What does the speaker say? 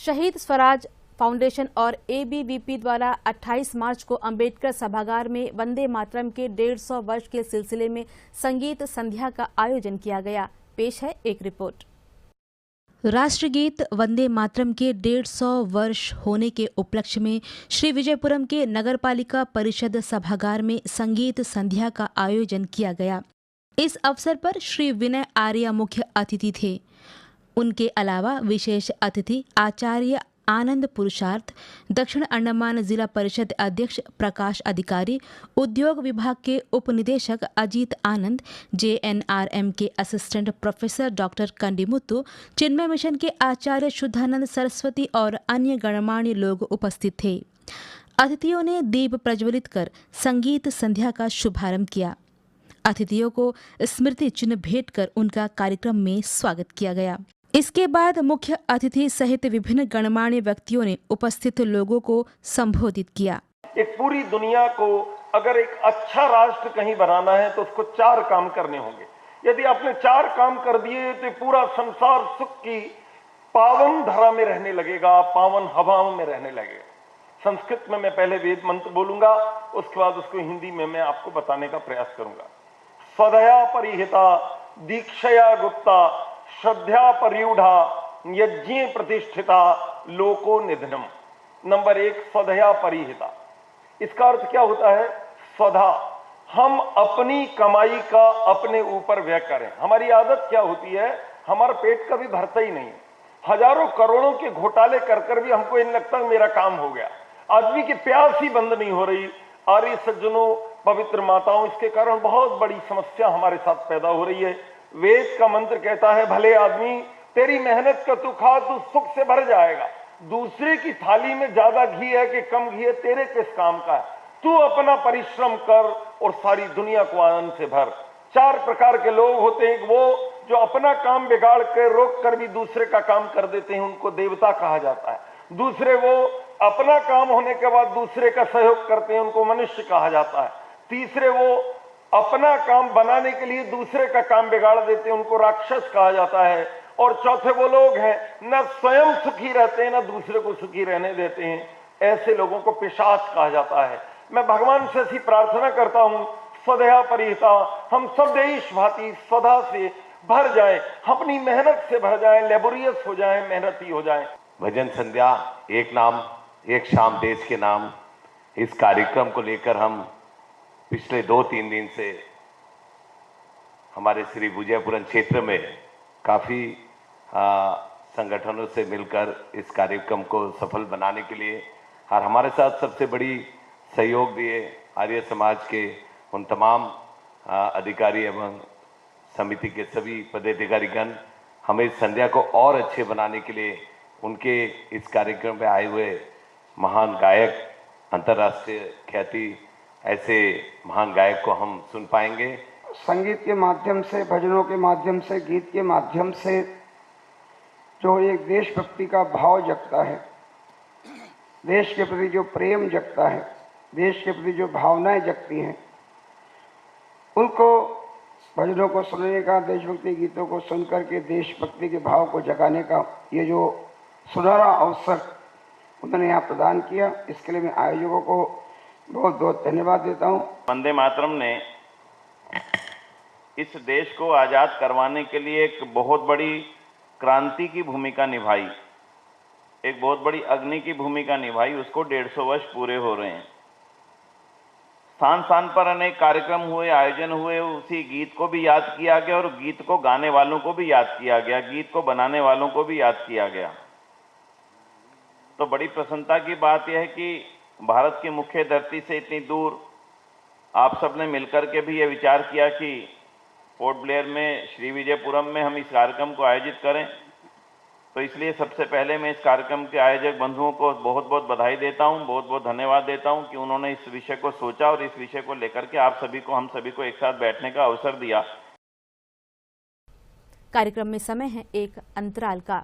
शहीद स्वराज फाउंडेशन और एबीवीपी द्वारा 28 मार्च को अंबेडकर सभागार में वंदे मातरम के 150 वर्ष के सिलसिले में संगीत संध्या का आयोजन किया गया। पेश है एक रिपोर्ट। राष्ट्रगीत वंदे मातरम के 150 वर्ष होने के उपलक्ष्य में श्री विजयपुरम के नगरपालिका परिषद सभागार में संगीत संध्या का आयोजन किया गया। इस अवसर पर श्री विनय आर्य मुख्य अतिथि थे। उनके अलावा विशेष अतिथि आचार्य आनंद पुरुषार्थ, दक्षिण अंडमान जिला परिषद अध्यक्ष प्रकाश अधिकारी, उद्योग विभाग के उप निदेशक अजीत आनंद, जेएनआरएम के असिस्टेंट प्रोफेसर डॉक्टर कंडीमुत्तु, चिन्मय मिशन के आचार्य शुद्धानंद सरस्वती और अन्य गणमान्य लोग उपस्थित थे। अतिथियों ने दीप प्रज्वलित कर संगीत संध्या का शुभारंभ किया। अतिथियों को स्मृति चिन्ह भेंट कर उनका कार्यक्रम में स्वागत किया गया। इसके बाद मुख्य अतिथि सहित विभिन्न गणमान्य व्यक्तियों ने उपस्थित लोगों को संबोधित किया। एक पूरी दुनिया को अगर एक अच्छा राष्ट्र कहीं बनाना है तो उसको 4 काम करने होंगे। यदि आपने 4 काम कर दिए तो पूरा संसार सुख की पावन धरा में रहने लगेगा, पावन हवाओं में रहने लगेगा। संस्कृत में मैं पहले वेद मंत्र बोलूंगा, उसके बाद उसको हिंदी में मैं आपको बताने का प्रयास करूंगा। स्वधया परिहिता दीक्षया गुप्ता श्रद्धा परियूढ़ा यज्ञ प्रतिष्ठिता लोको निधनम। नंबर 1 स्वधया परिहिता। इसका अर्थ क्या होता है? स्वधा, हम अपनी कमाई का अपने ऊपर व्यय करें। हमारी आदत क्या होती है? हमारा पेट कभी भरता ही नहीं। हजारों करोड़ों के घोटाले कर भी हमको इन लगता है मेरा काम हो गया। आदमी की प्यास ही बंद नहीं हो रही। आर्य सज्जनों, पवित्र माताओं, इसके कारण बहुत बड़ी समस्या हमारे साथ पैदा हो रही है। वेद का मंत्र कहता है, भले आदमी तेरी मेहनत का तू खा, तू सुख से भर जाएगा। दूसरे की थाली में ज्यादा घी है कि कम घी है, तेरे किस काम का है? तू अपना परिश्रम कर और सारी दुनिया को आनंद से भर। 4 प्रकार के लोग होते हैं। वो जो अपना काम बिगाड़ कर रोक कर भी दूसरे का काम कर देते हैं, उनको देवता कहा जाता है। दूसरे वो अपना काम होने के बाद दूसरे का सहयोग करते हैं, उनको मनुष्य कहा जाता है। तीसरे वो अपना काम बनाने के लिए दूसरे का काम बिगाड़ देते हैं, उनको राक्षस कहा जाता है। और चौथे वो लोग हैं न स्वयं सुखी रहते हैं न दूसरे को सुखी रहने देते हैं, ऐसे लोगों को पिशाच कहा जाता है। मैं भगवान से ऐसी प्रार्थना करता हूं, स्वधया परिहिता, हम सब देश भांति स्वधा से भर जाएं, अपनी मेहनत से भर जाएं, लेबोरियस हो जाएं, मेहनती हो जाएं। भजन संध्या एक नाम एक शाम देश के नाम, इस कार्यक्रम को लेकर हम पिछले 2-3 दिन से हमारे श्री विजयपुरम क्षेत्र में काफ़ी संगठनों से मिलकर इस कार्यक्रम को सफल बनाने के लिए, और हमारे साथ सबसे बड़ी सहयोग दिए आर्य समाज के उन तमाम अधिकारी एवं समिति के सभी पदाधिकारीगण, हमें इस संध्या को और अच्छे बनाने के लिए उनके इस कार्यक्रम में आए हुए महान गायक, अंतर्राष्ट्रीय ख्याति ऐसे महान गायक को हम सुन पाएंगे। संगीत के माध्यम से, भजनों के माध्यम से, गीत के माध्यम से जो एक देशभक्ति का भाव जगता है, देश के प्रति जो प्रेम जगता है, देश के प्रति जो भावनाएं जगती हैं, उनको भजनों को सुनने का, देशभक्ति गीतों को सुनकर के देशभक्ति के भाव को जगाने का ये जो सुनहरा अवसर उन्होंने यहाँ प्रदान किया, इसके लिए मैं आयोजकों को बहुत बहुत धन्यवाद देता हूँ। वंदे मातरम ने इस देश को आज़ाद करवाने के लिए एक बहुत बड़ी क्रांति की भूमिका निभाई, एक बहुत बड़ी अग्नि की भूमिका निभाई। उसको 150 वर्ष पूरे हो रहे हैं। स्थान स्थान पर अनेक कार्यक्रम हुए, आयोजन हुए, उसी गीत को भी याद किया गया और गीत को गाने वालों को भी याद किया गया, गीत को बनाने वालों को भी याद किया गया। तो बड़ी प्रसन्नता की बात यह है कि भारत की मुख्य धरती से इतनी दूर आप सबने मिलकर के भी ये विचार किया कि पोर्ट ब्लेयर में, श्री विजयपुरम में हम इस कार्यक्रम को आयोजित करें। तो इसलिए सबसे पहले मैं इस कार्यक्रम के आयोजक बंधुओं को बहुत बहुत बधाई देता हूं, बहुत बहुत धन्यवाद देता हूं कि उन्होंने इस विषय को सोचा और इस विषय को लेकर के आप सभी को, हम सभी को एक साथ बैठने का अवसर दिया। कार्यक्रम में समय है एक अंतराल का।